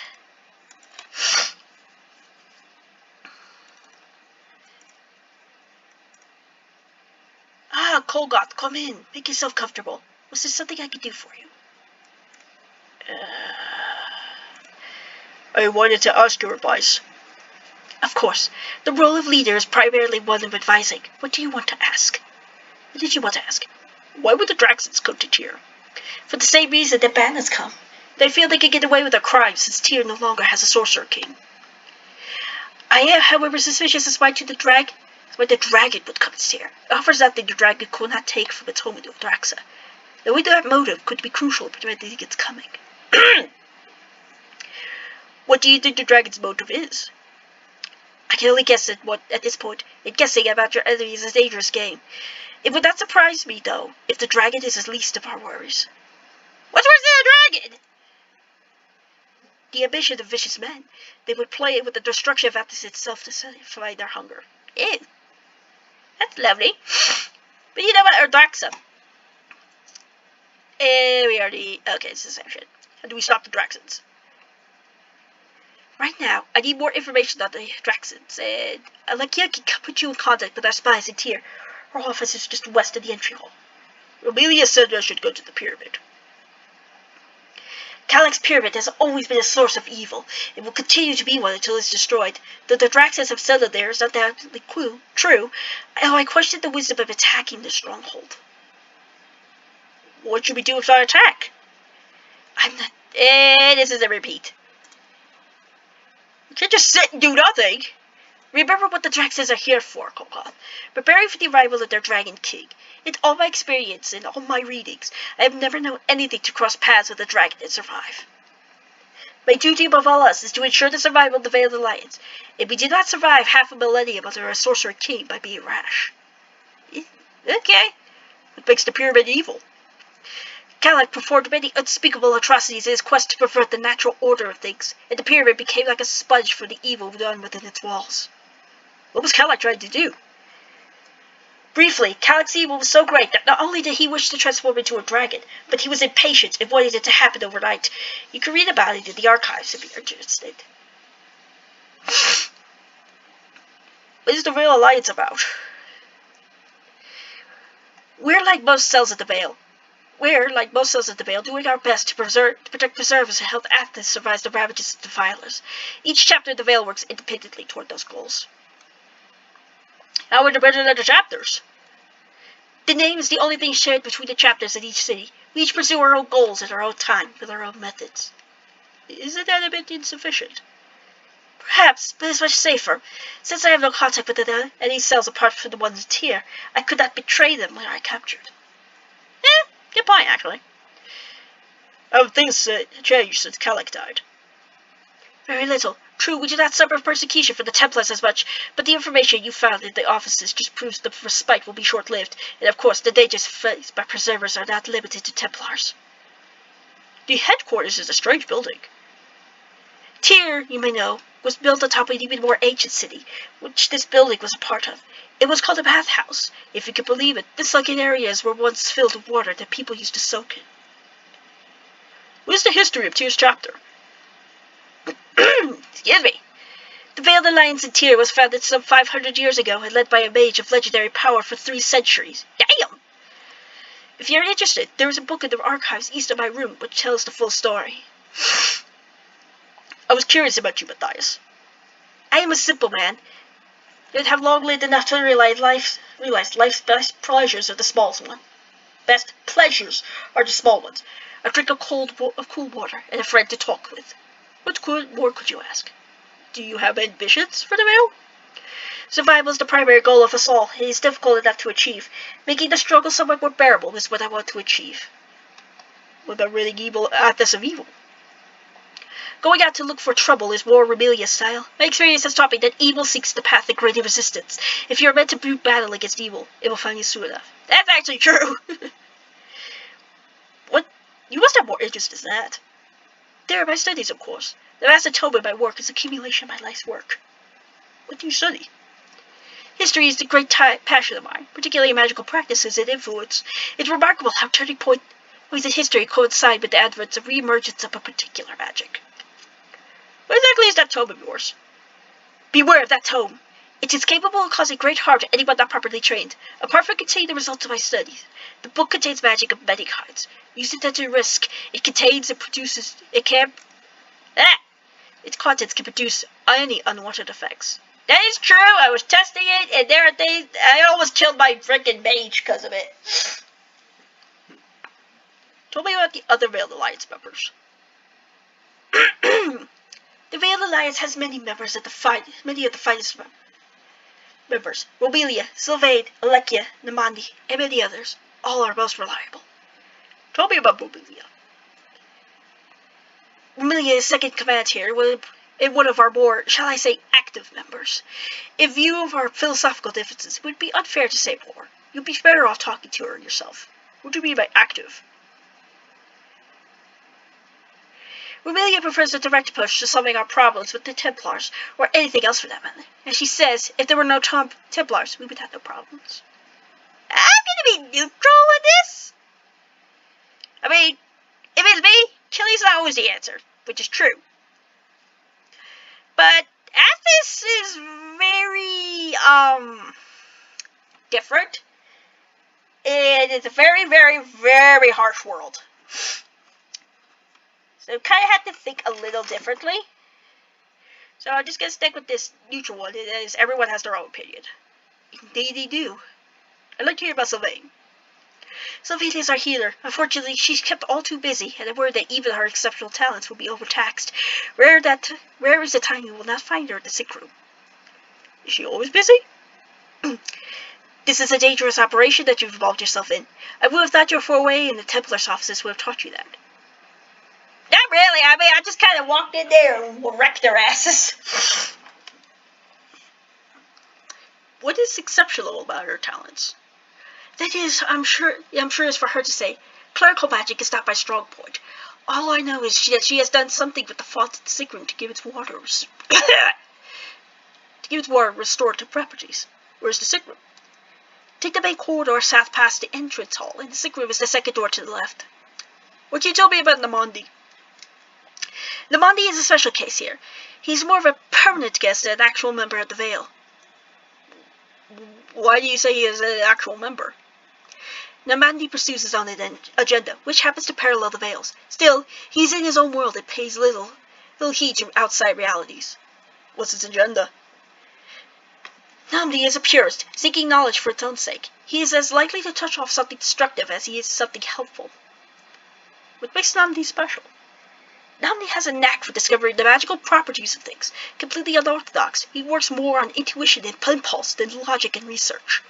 Ah, Kolgoth, come in. Make yourself comfortable. Was there something I could do for you? I wanted to ask your advice. Of course. The role of leader is primarily one of advising. What do you want to ask? What did you want to ask? Why would the Draxons come to Tyr? For the same reason that bandits come. They feel they can get away with their crimes since Tyr no longer has a sorcerer king. I am, however, suspicious as why the dragon would come to Tyr. It offers something the dragon could not take from its home in Draxa. Knowing that motive could be crucial in preventing its coming. What do you think the dragon's motive is? I can only guess at this point. And guessing about your enemy is a dangerous game. It would not surprise me, though, if the dragon is the least of our worries. What's worse than a dragon? The ambition of vicious men. They would play it with the destruction of Atlas itself to satisfy their hunger. Ew. That's lovely. But you know what? Draxa. We already... Okay, it's the same shit. How do we stop the Draxons? Right now, I need more information on the Draxons, and Alakia can put you in contact with our spies in Tyr. Our office is just west of the entry hall. Amelia said I should go to the pyramid. Calyx's pyramid has always been a source of evil. It will continue to be one until it's destroyed. Though the Draxons have settled there is undoubtedly true, I question the wisdom of attacking the stronghold. What should we do if I attack? I'm not... this is a repeat. You can't just sit and do nothing. Remember what the Draxons are here for, Kolgoth. Preparing for the arrival of their Dragon King. In all my experience and all my readings, I have never known anything to cross paths with a dragon and survive. My duty above all else is to ensure the survival of the Veiled Alliance. If we did not survive half a millennium under a sorcerer king by being rash. Okay. What makes the pyramid evil? Calyx performed many unspeakable atrocities in his quest to pervert the natural order of things, and the pyramid became like a sponge for the evil done within its walls. What was Calyx trying to do? Briefly, Calyx's evil was so great that not only did he wish to transform into a dragon, but he was impatient and wanted it to happen overnight. You can read about it in the archives if you're interested. What is the Veiled Alliance about? We're like most cells of the Veil. We're, like most cells of the Veil, doing our best to protect preservers and help Atlas survive the ravages of defilers. Each chapter of the Veil works independently toward those goals. How are the better than the chapters? The name is the only thing shared between the chapters in each city. We each pursue our own goals at our own time, with our own methods. Isn't that a bit insufficient? Perhaps, but it's much safer. Since I have no contact with any cells apart from the ones in Tyr, I could not betray them when I captured. Good point, actually. Have things changed since Calyx died? Very little. True, we do not suffer persecution from the Templars as much, but the information you found in the offices just proves the respite will be short-lived, and of course the dangers faced by preservers are not limited to Templars. The headquarters is a strange building. Tyr, you may know, was built on top of an even more ancient city, which this building was a part of. It was called a bathhouse. If you could believe it, the sunken areas were once filled with water that people used to soak in. What is the history of Tyr's chapter? Excuse me. The Veiled Alliance in Tyr was founded some 500 years ago and led by a mage of legendary power for 3 centuries. Damn! If you're interested, there is a book in the archives east of my room which tells the full story. I was curious about you, Matthias. I am a simple man, yet have long lived enough to realize life's best pleasures are the small ones. Best pleasures are the small ones. A drink of cool water and a friend to talk with. What more could you ask? Do you have ambitions for the Veil? Survival is the primary goal of us all. It is difficult enough to achieve. Making the struggle somewhat more bearable is what I want to achieve. What about ridding evil actors of evil? Going out to look for trouble is more Remelia's style. My experience has taught me that evil seeks the path of greater resistance. If you are meant to do battle against evil, it will find you soon enough. That's actually true. What? You must have more interest in that. There are my studies, of course. The vast atonement of my work is accumulation of my life's work. What do you study? History is a great passion of mine, particularly magical practices and influence. It's remarkable how turning points in history coincide with the advent of re-emergence of a particular magic. What exactly is that tome of yours? Beware of that tome. It is capable of causing great harm to anyone not properly trained. Apart from containing the results of my studies, the book contains magic of many kinds. Use it at your risk. Its contents can produce any unwanted effects. That is true. I was testing it, and there are things. I almost killed my freaking mage because of it. Tell me about the other Veiled Alliance members. The Veiled Alliance has many of the finest members. Robelia, Sylvain, Alekia, Namandi, and many others. All are most reliable. Tell me about Robelia. Robelia is second command here, and one of our more, shall I say, active members. In view of our philosophical differences, it would be unfair to say more. You'd be better off talking to her yourself. What do you mean by active? Robelia prefers a direct approach to solving our problems with the Templars, or anything else for that matter. And she says, if there were no Templars, we would have no problems. I'm gonna be neutral in this. I mean, if it's me, Chili's not always the answer, which is true. But Athos is very, different. And it's a very, very, very harsh world. So kind of have to think a little differently. So I'm just going to stick with this neutral one. It is everyone has their own opinion. Indeed they do. I'd like to hear about Sylvain. Sylvain is our healer. Unfortunately, she's kept all too busy, and I'm worried that even her exceptional talents will be overtaxed. Rare is the time you will not find her in the sick room. Is she always busy? This is a dangerous operation that you've involved yourself in. I would have thought your foray in the Templar's offices would have taught you that. Not really. I mean, I just kind of walked in there and wrecked their asses. What is exceptional about her talents? That is, I'm sure it's for her to say. Clerical magic is not my strong point. All I know is that she has done something with the font in the sick room to give its water restorative properties. Where's the sick room? Take the main corridor south past the entrance hall, and the sick room is the second door to the left. What can you tell me about Namandi? Namandi is a special case here. He's more of a permanent guest than an actual member of the Veil. Why do you say he is an actual member? Namandi pursues his own agenda, which happens to parallel the Veil's. Still, he's in his own world and pays little heed to outside realities. What's his agenda? Namdi is a purist, seeking knowledge for its own sake. He is as likely to touch off something destructive as he is something helpful. What makes Namdi special? Namdi has a knack for discovering the magical properties of things, completely unorthodox. He works more on intuition and impulse than logic and research.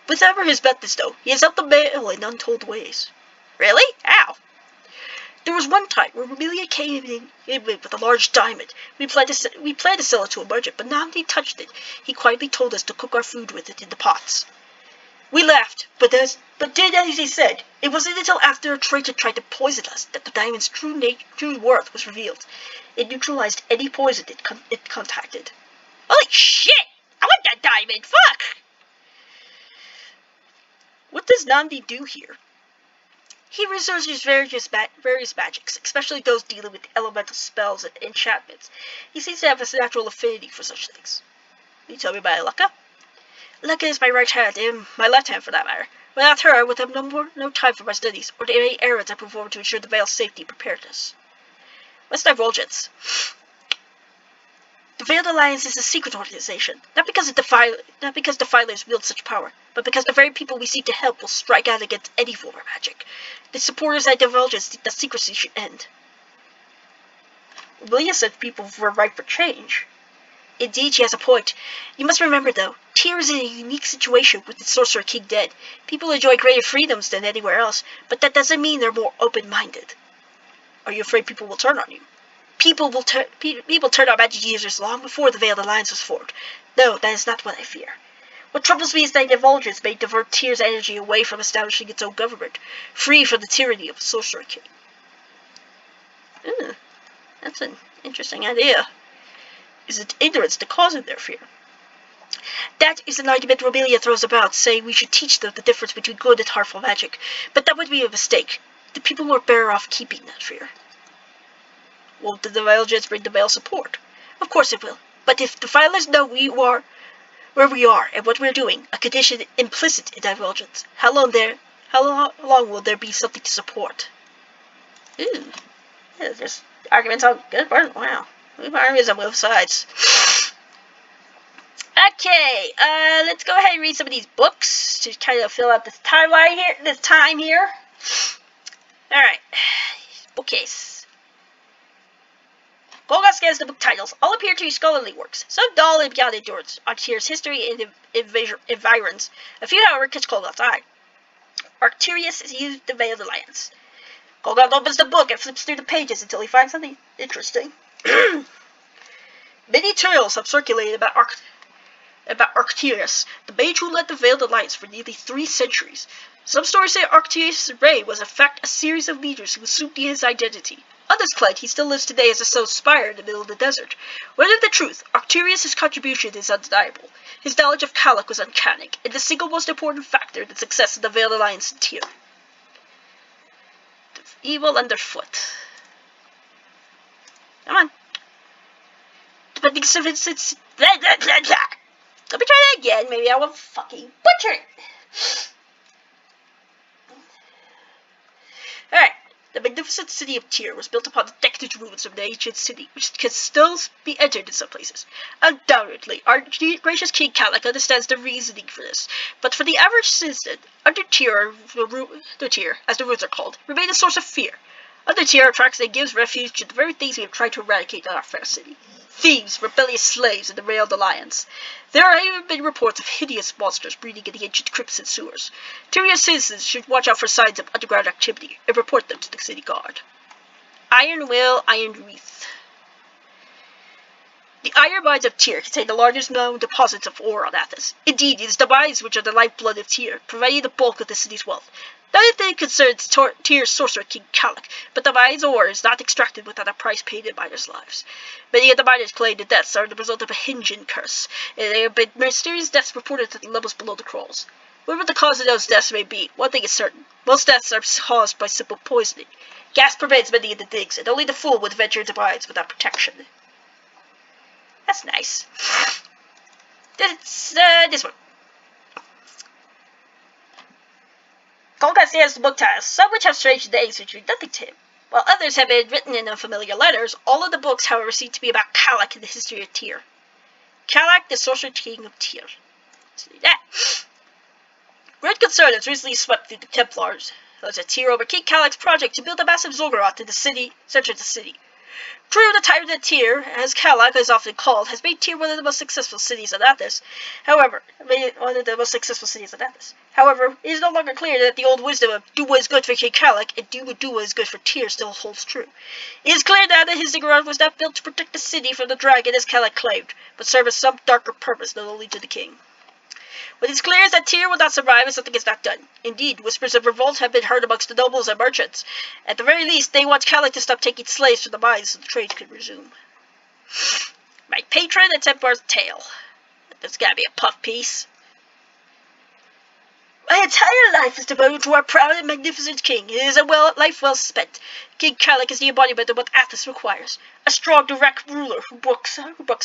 Whatever his methods, though, he has helped the Veil in untold ways. Really? How? There was one time where Robelia came in with a large diamond. We planned to sell it to a merchant, but Namdi touched it. He quietly told us to cook our food with it in the pots. We laughed, but did as he said. It wasn't until after a traitor tried to poison us that the diamond's true worth was revealed. It neutralized any poison it contacted. Holy shit! I want that diamond! Fuck! What does Nandi do here? He researches various magics, especially those dealing with elemental spells and enchantments. He seems to have a natural affinity for such things. Can you tell me about Alaka? Alaka is my right hand, and my left hand for that matter. Without her, I would have no time for my studies, or the many errands I perform to ensure the Veil's safety and preparedness. Let's divulgence. The Veiled Alliance is a secret organization, not because defilers wield such power, but because the very people we seek to help will strike out against any form of magic. The supporters I divulgence think that secrecy should end. William said people were ripe for change. Indeed, she has a point. You must remember, though, Tyr is in a unique situation with the Sorcerer King dead. People enjoy greater freedoms than anywhere else, but that doesn't mean they're more open-minded. Are you afraid people will turn on you? People turned on magic users long before the Veiled Alliance was formed. No, that is not what I fear. What troubles me is that divulgence may divert Tyr's energy away from establishing its own government, free from the tyranny of a Sorcerer King. That's an interesting idea. Is it ignorance the cause of their fear? That is an argument Romelia throws about, saying we should teach them the difference between good and harmful magic, but that would be a mistake. The people are better off keeping that fear. Won't the divulgence bring the Veil support? Of course it will, but if the defilers know where we are and what we're doing, a condition implicit in divulgence, how long will there be something to support? Ooh, yeah, there's arguments on good part. Wow. Arguments on both sides. Okay, let's go ahead and read some of these books to kind of fill out this timeline here, Alright, bookcase. Golgot scans the book titles. All appear to be scholarly works, some dull and beyond endurance, on Tyr's history and environs. A few, however, catch Golgot's eye. Arcturus is used the Veiled Alliance. Golgot opens the book and flips through the pages until he finds something interesting. Many tales have circulated about Arcturus, the mage who led the Veiled Alliance for nearly 3 centuries. Some stories say Arcturus' reign was in fact a series of leaders who assumed his identity. Others claim he still lives today as a stone spire in the middle of the desert. Whether the truth, Arcturus' contribution is undeniable. His knowledge of Kalak was uncanny, and the single most important factor in the success of the Veiled Alliance in Tyr. The evil underfoot. Come on. But the magnificent... Let me try that again. Maybe I will fucking butcher it. Alright. The magnificent city of Tyr was built upon the decadent ruins of the ancient city, which can still be entered in some places. Undoubtedly, our gracious King Kalak understands the reasoning for this, but for the average citizen, under Tyr, as the ruins are called, remain a source of fear. Under Tyr attracts and gives refuge to the very things we have tried to eradicate in our fair city. Thieves, rebellious slaves, and the Veiled Alliance. There have even been reports of hideous monsters breeding in the ancient crypts and sewers. Tyrian citizens should watch out for signs of underground activity and report them to the city guard. Iron Will, Iron Wreath. The iron mines of Tyr contain the largest known deposits of ore on Athos. Indeed, it is the mines which are the lifeblood of Tyr, providing the bulk of the city's wealth. Another thing concerns Tyr's sorcerer King Kalak, but the mine's ore is not extracted without a price paid in miners' lives. Many of the miners claim the deaths are the result of a Hinjan curse, and there have been mysterious deaths reported at the levels below the crawls. Whatever the cause of those deaths may be, one thing is certain. Most deaths are caused by simple poisoning. Gas prevents many of the digs, and only the fool would venture into mines without protection. That's nice. This one. Golgot stands the book titles, some which have strange names which mean nothing to him, while others have been written in unfamiliar letters. All of the books, however, seem to be about Kalak and the history of Tyr. Kalak, the Sorcerer King of Tyr. Let's do that. Great concern has recently swept through the Templars. Those at Tyr over King Kalak's project to build a massive zoggurat in the center of the city. True, the tyrant of Tyr, as Kalak is often called, has made Tyr one of the most successful cities on Athos. However, it is no longer clear that the old wisdom of do what is good for King Kalak and do what is good for Tyr still holds true. It is clear now that his ziggurat was not built to protect the city from the dragon as Kalak claimed, but serve as some darker purpose known only to the king. What is clear is that Tyr will not survive if something is not done. Indeed, whispers of revolt have been heard amongst the nobles and merchants. At the very least, they want Kalik to stop taking slaves from the mines so the trade can resume. My patron, the Templar's tail. There's gotta be a puff piece. My entire life is devoted to our proud and magnificent king. It is a life well spent. King Kalik is the embodiment of what Athos requires. A strong, direct ruler who brooks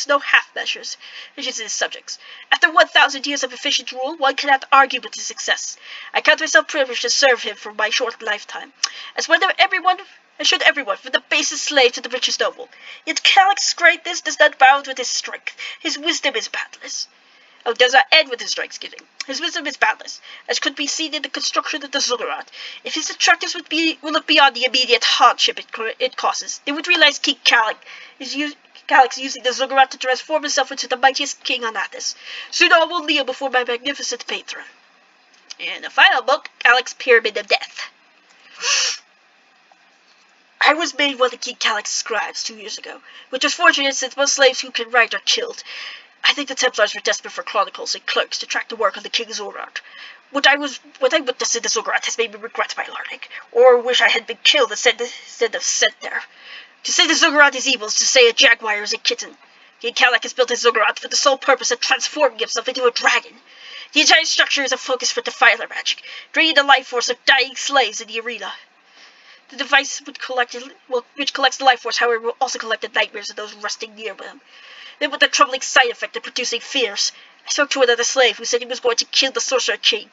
no half-measures in his subjects. After 1,000 years of efficient rule, one cannot argue with his success. I count myself privileged to serve him for my short lifetime. As should everyone, from the basest slave to the richest noble. Yet Kalik's greatness does not bound with his strength. His wisdom is boundless. Oh, does not end with his strength giving. His wisdom is boundless, as could be seen in the construction of the ziggurat. If his detractors would look beyond the immediate hardship it causes, they would realize King Kalik is using the ziggurat to transform himself into the mightiest king on Athos. Soon all will kneel before my magnificent patron. In the final book, Kalik's Pyramid of Death. I was made one of King Kalik's scribes 2 years ago, which was fortunate since most slaves who can write are killed. I think the Templars were desperate for chronicles and clerks to track the work of the King's Ziggurat. What I witnessed in the Ziggurat has made me regret my learning, or wish I had been killed instead of sent there. To say the Ziggurat is evil is to say a jaguar is a kitten. King Kalik has built his Ziggurat for the sole purpose of transforming himself into a dragon. The entire structure is a focus for defiler magic, draining the life force of dying slaves in the arena. The device which collects the life force, however, will also collect the nightmares of those resting near them. Then with the troubling side effect of producing fears. I spoke to another slave who said he was going to kill the Sorcerer King.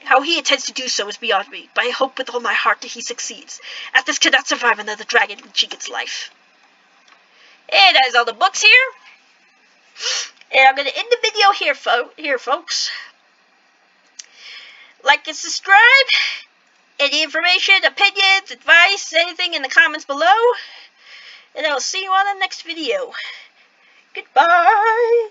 How he intends to do so is beyond me, but I hope with all my heart that he succeeds. Athos cannot survive another dragon leeching its life. And that is all the books here. And I'm going to end the video here, folks. Like and subscribe. Any information, opinions, advice, anything in the comments below. And I will see you on the next video. Goodbye.